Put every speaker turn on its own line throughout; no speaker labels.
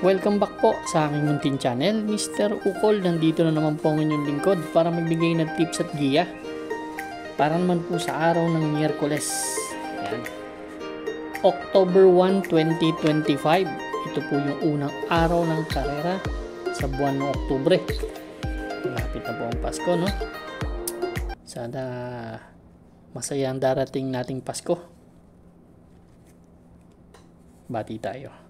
Welcome back po sa aking muntin channel, Mr. Ukol. Nandito na naman po ang inyong lingkod para magbigay ng tips at giya para naman po sa araw ng Miyerkules. Ayan. October 1, 2025. Ito po yung unang araw ng karera sa buwan ng Oktubre. Malapit na po ang Pasko, no? Sana masaya ang darating nating Pasko. Bati tayo.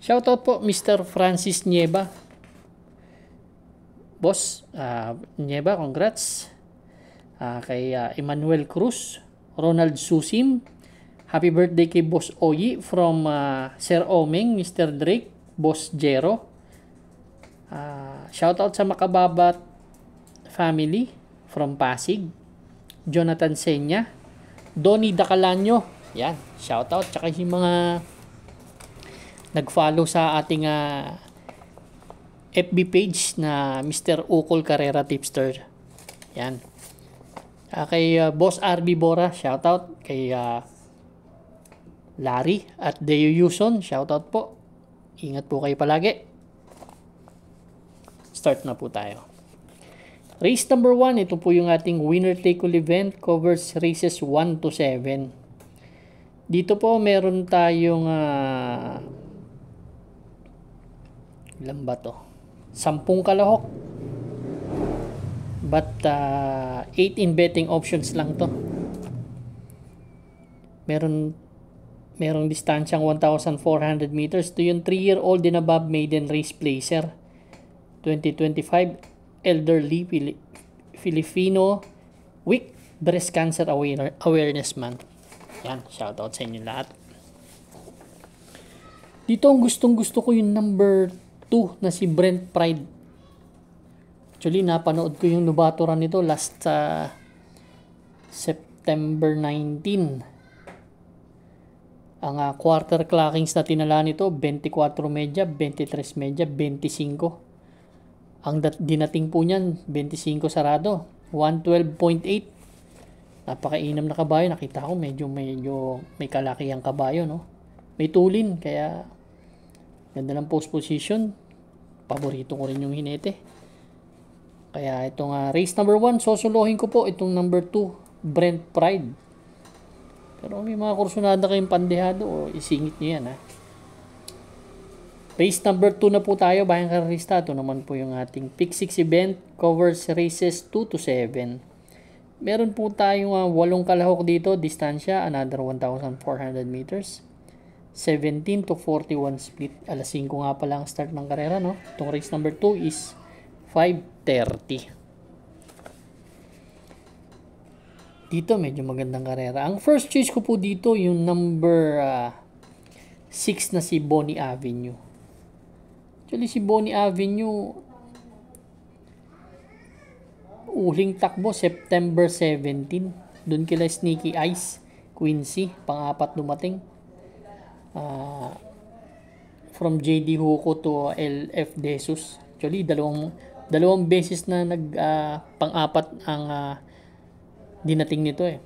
Shoutout po Mr. Francis Nieva. Boss, Nieva, congrats. Kay Emmanuel Cruz, Ronald Susim. Happy birthday kay Boss Oyi from Sir Omeng, Mr. Drake, Boss Jero. Shoutout sa Makababat family from Pasig. Jonathan Senya. Donnie Dacalanyo. Yan, shoutout. Tsaka yung mga nag-follow sa ating FB page na Mr. Ukol Carrera Tipster. Yan. Kay Boss RB Bora, shoutout. Kay Larry at Deo Yuson, shoutout po. Ingat po kayo palagi. Start na po tayo. Race number 1, ito po yung ating winner take all event, covers races 1 to 7. Dito po meron tayong ilan ba to? 10 kalahok. But 8 in betting options lang to. Merong distansyang 1,400 meters. Ito yung 3-year-old and above maiden race placer. 2025 elderly Filipino week breast cancer awareness month. Yan, shoutout sa inyo lahat. Dito ang gustong-gusto ko yung number 2 na si Brent Pride. Actually, napanood ko yung nubaturan nito last September 19. Ang quarter clockings na tinala nito, 24 medya, 23 medya, 25. Ang dinating po niyan, 25 sarado, 112.8. Napakainam na kabayo. Nakita ko medyo may kalaki ang kabayo, no? May tulin, kaya ganda ng post position. Paborito ko rin yung hinete. Kaya itong race number 1, sosolohin ko po itong number 2, Brent Pride. Pero may mga kursunada kayong pandehado, o isingit nyo yan, ha. Race number 2 na po tayo, bayang karista. Ito naman po yung ating Pick 6 event, covers races 2 to 7. Meron po tayong 8 kalahok dito, distansya, another 1,400 meters. 17 to 41 split. Alas 5 nga pala ang start ng karera, no? Itong race number 2 is 5:30. Dito medyo magandang karera. Ang first choice ko po dito yung number 6 na si Bonnie Avenue. Actually si Bonnie Avenue uling takbo September 17. Doon kila Sneaky Eyes, Quincy, pang-apat dumating. From JD Huko to LF Desus. Actually, dalawang beses na pang-apat ang dinating nito eh.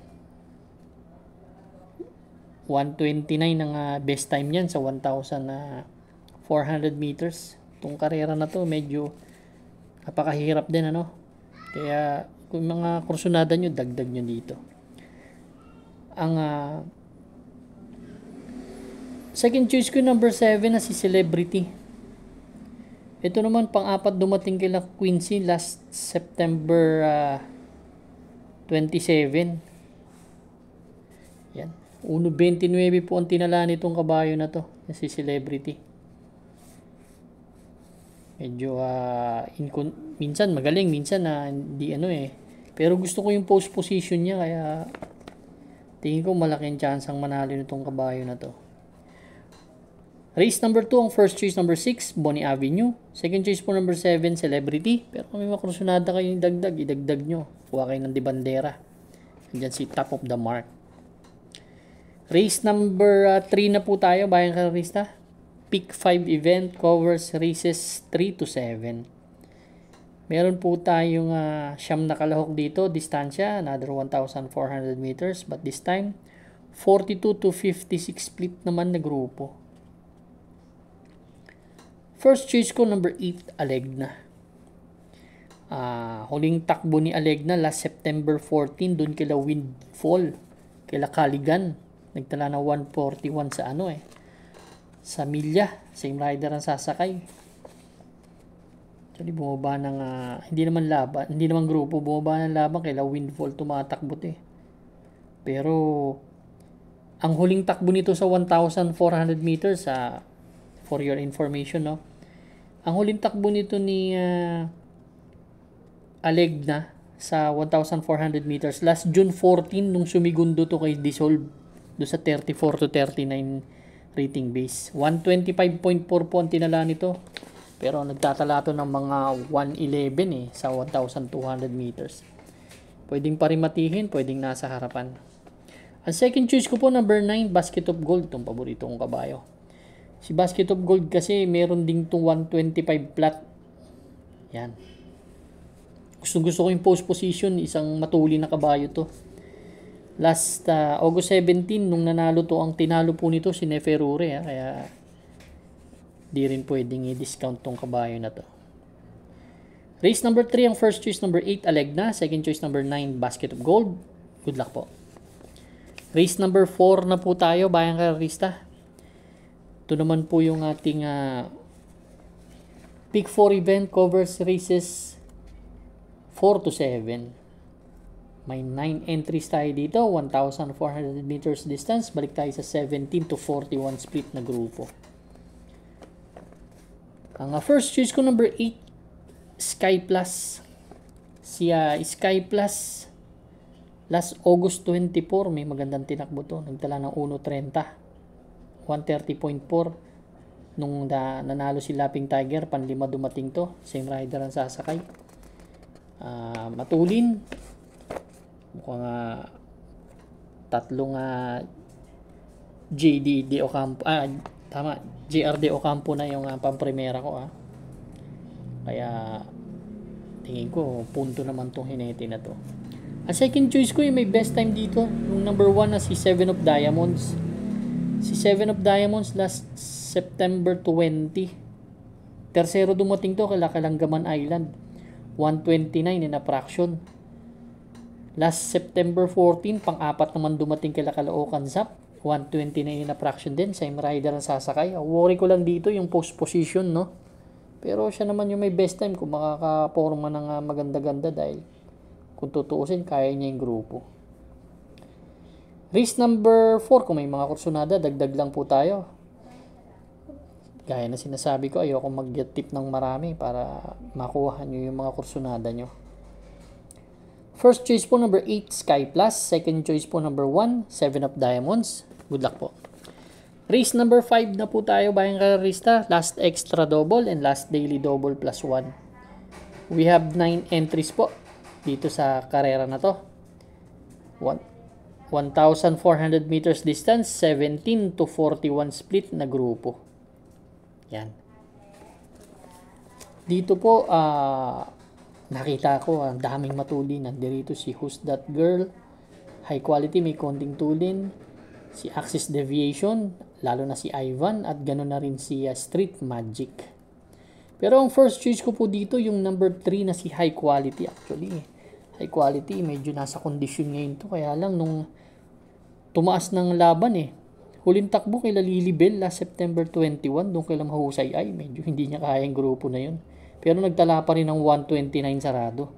129 ang best time niyan sa 1,400 meters. Itong karera na to medyo napakahirap din, ano? Kaya kung mga kursunada nyo, dagdag nyo dito. Ang second choice ko number 7 na si Celebrity. Ito naman pang-apat dumating kila Quincy last September 27. Yan. 1.29 po ang tinala nitong kabayo na to, na si Celebrity. Medyo minsan magaling, minsan hindi Pero gusto ko yung post position niya, kaya tingin ko malaking chance ang manalo nitong kabayo na to. Race number 2, ang first choice number 6, Bonnie Avenue. Second choice po number 7, Celebrity. Pero kung may makrusunada kayong dagdag, idagdag nyo. Kuha kayo ng de bandera. Andyan si Top of the Mark. Race number 3 na po tayo, bayang karista. Pick 5 event, covers races 3 to 7. Meron po tayong siyam na kalahok dito, distansya, another 1,400 meters. But this time, 42 to 56 split naman na grupo. First choice ko, number 8, Alegna. Huling takbo ni Alegna last September 14, dun kila Windfall, kila Caligan. Nagtala na 141 sa sa milya. Same rider ang sasakay. Actually, bumaba ng, hindi naman grupo, bumaba ng laban, kila Windfall tumatakbo Pero, ang huling takbo nito sa 1,400 meters, for your information, no? Ang huling takbo nito ni Alegna sa 1,400 meters, last June 14, nung sumigundo to kay Dissolve, do sa 34 to 39 rating base. 125.4 po ang tinala nito. Pero nagtatala to ng mga 111 sa 1,200 meters. Pwedeng parimatihin, pwedeng nasa harapan. Ang second choice ko po, number 9, Basket of Gold. Itong paborito kong kabayo. Si Basket of Gold kasi meron ding itong 125 flat. Yan. Gusto ko yung post position. Isang matuli na kabayo to. Last August 17, nung nanalo to, ang tinalo po nito si Neferure. Kaya di rin pwedeng i-discount tong kabayo na to. Race number 3, ang first choice number 8, Alegna. Second choice number 9, Basket of Gold. Good luck po. Race number 4 na po tayo, bayang karista. Ito naman po yung ating Pick 4 event, covers races 4 to 7. May 9 entries tayo dito, 1,400 meters distance. Balik tayo sa 17 to 41 split na grupo. Ang first choice ko, number 8, Sky Plus. Si Sky Plus, last August 24, may magandang tinakbo to. Nagtala ng 1.30. 130.4. Nung nanalo si Lapping Tiger, panlima dumating to. Same rider ang sasakay. Matulin. Mukhang tatlong JD De Ocampo. JR De Ocampo na yung pamprimera ko. Kaya tingin ko punto naman tong hinete na to. Ang second choice ko yung may best time dito. Yung number 1 na si 7 of Diamonds. Si 7 of Diamonds last September 20. Tercero dumating to kala Kalanggaman Island. 129 in a fraction. Last September 14, pang-apat naman dumating kila Caloocan Zap. 129 na fraction din. Same rider ang sasakay. Worry ko lang dito yung post position, no? Pero siya naman yung may best time kung makakaporma ng maganda-ganda dahil kung tutuusin, kaya niya yung grupo. Race number 4, kung may mga kursunada, dagdag lang po tayo. Gaya na sinasabi ko, ayoko mag-tip ng marami para makuha nyo yung mga kursunada nyo. First choice po, number 8, Sky Plus. Second choice po, number 1, 7 of Diamonds. Good luck po. Race number 5 na po tayo, bayang karista. Last extra double and last daily double plus 1. We have 9 entries po dito sa karera na to. 1,400 meters distance, 17 to 41 split na grupo. Yan. Dito po, nakita ko ang daming matulin. Nandito si Who's That Girl, high quality, may konting tulin. Si Axis Deviation, lalo na si Ivan, at gano'n na rin si Street Magic. Pero ang first choice ko po dito, yung number 3 na si High Quality. Actually, High Quality, medyo nasa condition ngayon to. Kaya lang, nung tumaas ng laban huling takbo kay Lilibel last September 21, doon kay Mahusay ay, medyo hindi niya kayang grupo na yun. Pero nagtala pa rin ng 129 sarado.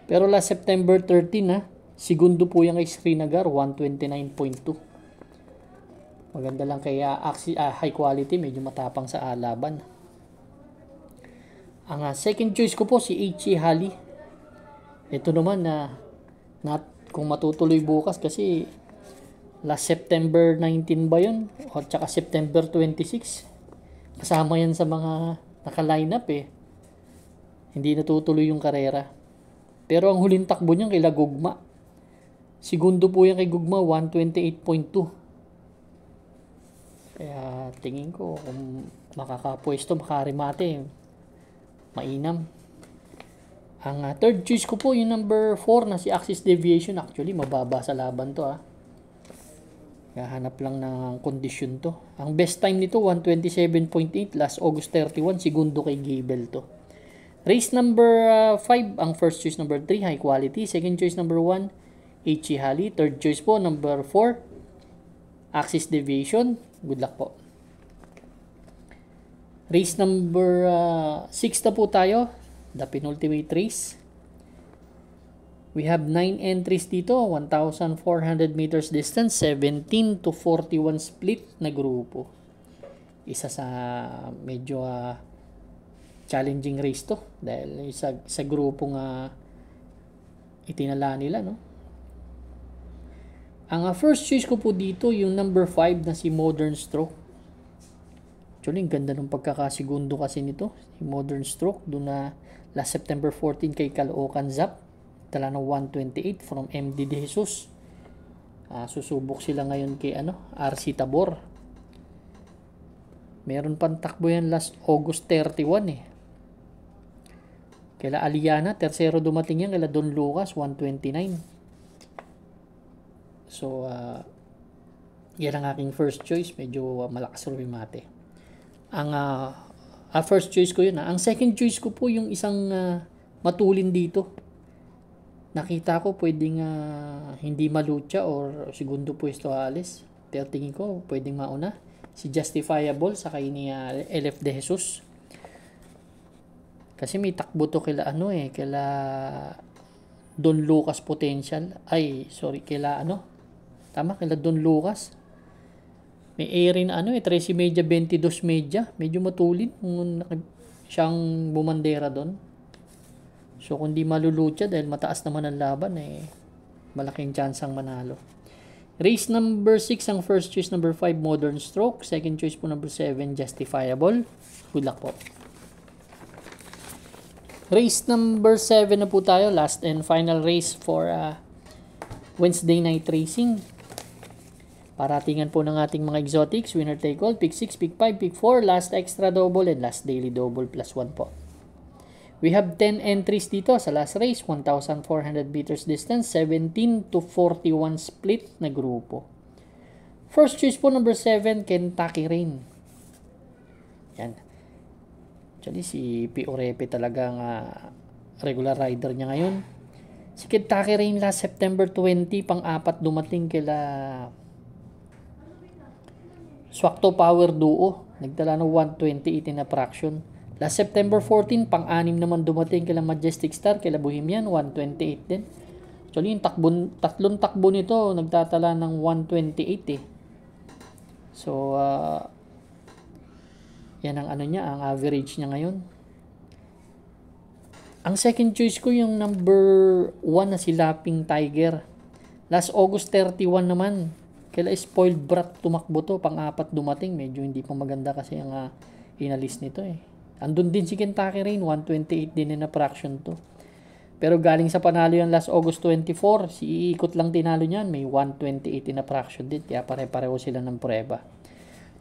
Pero last September 13 segundo po yung kay Srinagar, 129.2. Maganda lang kaya High Quality, medyo matapang sa laban. Ang second choice ko po si H.E. Halley. Ito naman kung matutuloy bukas kasi last September 19 ba yun? O tsaka September 26. Kasama yan sa mga naka-line up Hindi natutuloy yung karera. Pero ang huling takbo niyan kay Gugma. Segundo po yan kay Gugma, 128.2. Kaya tingin ko kung makakapwesto, makarimate, mainam. Ang third choice ko po yung number 4 na si Axis Deviation. Actually, mababa sa laban to Hahanap lang ng kondisyon to. Ang best time nito, 127.8. Last August 31, segundo kay Gable to. Race number 5, ang first choice number 3, high quality. Second choice number 1, H.E. Halley. Third choice po, number 4, Axis Deviation. Good luck po. Race number 6 na po tayo. The penultimate race. We have 9 entries dito. 1,400 meters distance. 17 to 41 split na grupo. Isa sa medyo challenging race to. Dahil sa grupong itinala nila, no? Ang first choice ko po dito, yung number 5 na si Modern Stroke. Actually, ang ganda ng pagkakasigundo kasi nito. Si Modern Stroke, doon na last September 14 kay Caloocan Zap. Tala ng 128 from MD De Jesus. Susubok sila ngayon kay RC Tabor. Meron pang takbo yan last August 31 eh. Kaila Aliana, tercero dumating yan. Kaila Don Lucas, 129. So, yan ang aking first choice. Medyo malakas rumimate. Ang first choice ko yun. Ang second choice ko po yung isang matulin dito. Nakita ko pwedeng hindi malucha or segundo pwesto alis. Pero tingin ko pwedeng mauna. Si Justifiable sa kay ni LF De Jesus. Kasi may takbo to kila kila Don Lucas Potential. Ay, sorry, kila tama, kila Don Lucas. May airin 13 media, 22 media. Medyo matulin kung siyang bumandera doon. So, kung di malulucha dahil mataas naman ang laban, malaking chance ang manalo. Race number 6, ang first choice number 5, Modern Stroke. Second choice po number 7, Justifiable. Good luck po. Race number 7 na po tayo. Last and final race for Wednesday night racing. Paratingan po ng ating mga exotics. Winner take all. Pick 6, pick 5, pick 4. Last extra double and last daily double plus 1 po. We have 10 entries dito sa last race. 1,400 meters distance. 17 to 41 split na grupo. First choice po number 7, Kentucky Rain. Yan. Actually, si P. Orepe talagang regular rider niya ngayon. Si Kentucky Rain last September 20, pang-apat dumating kila Swakto Power Duo. Nagdala ng 128 in a fraction. Last September 14, pang-anim naman dumating kila Majestic Star, kila Bohemian, 128 din. Actually, yung tatlong takbo nito, nagtatala ng 128 eh. So, yan ang niya, ang average niya ngayon. Ang second choice ko yung number 1 na si Lapping Tiger. Last August 31 naman. Kila Spoiled Brat tumakbo to, pang-apat dumating. Medyo hindi pa maganda kasi ang inalis nito eh. Andun din si Kentucky Rain, 128 din na fraction to. Pero galing sa panalo yan last August 24, si Ikot lang tinalo niyan, may 128 na fraction din. Kaya pare-pareho sila ng prueba.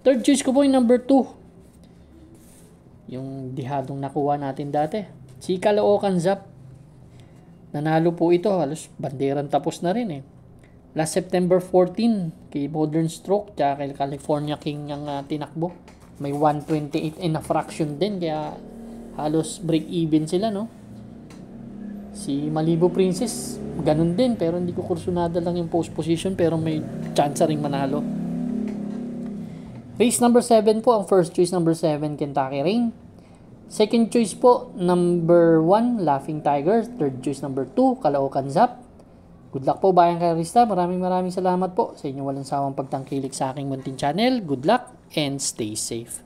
Third choice ko po yung number 2. Yung dihadong nakuha natin dati. Si Caloocan Zap. Nanalo po ito, halos banderang tapos na rin eh. Last September 14, kay Modern Stroke, tsaka kay California King ang tinakbo. May 128 and a fraction din, kaya halos break even sila, no? Si Malibu Princess, ganun din, pero hindi ko kursunada lang yung post position, pero may chance ring manalo. Race number 7 po, ang first choice number 7, Kentucky Rain. Second choice po, number 1, Laughing Tiger. Third choice number 2, Caloocan Zap. Good luck po, Bayang Karista. Maraming salamat po sa inyong walang sawang pagtangkilik sa aking munting channel. Good luck and stay safe.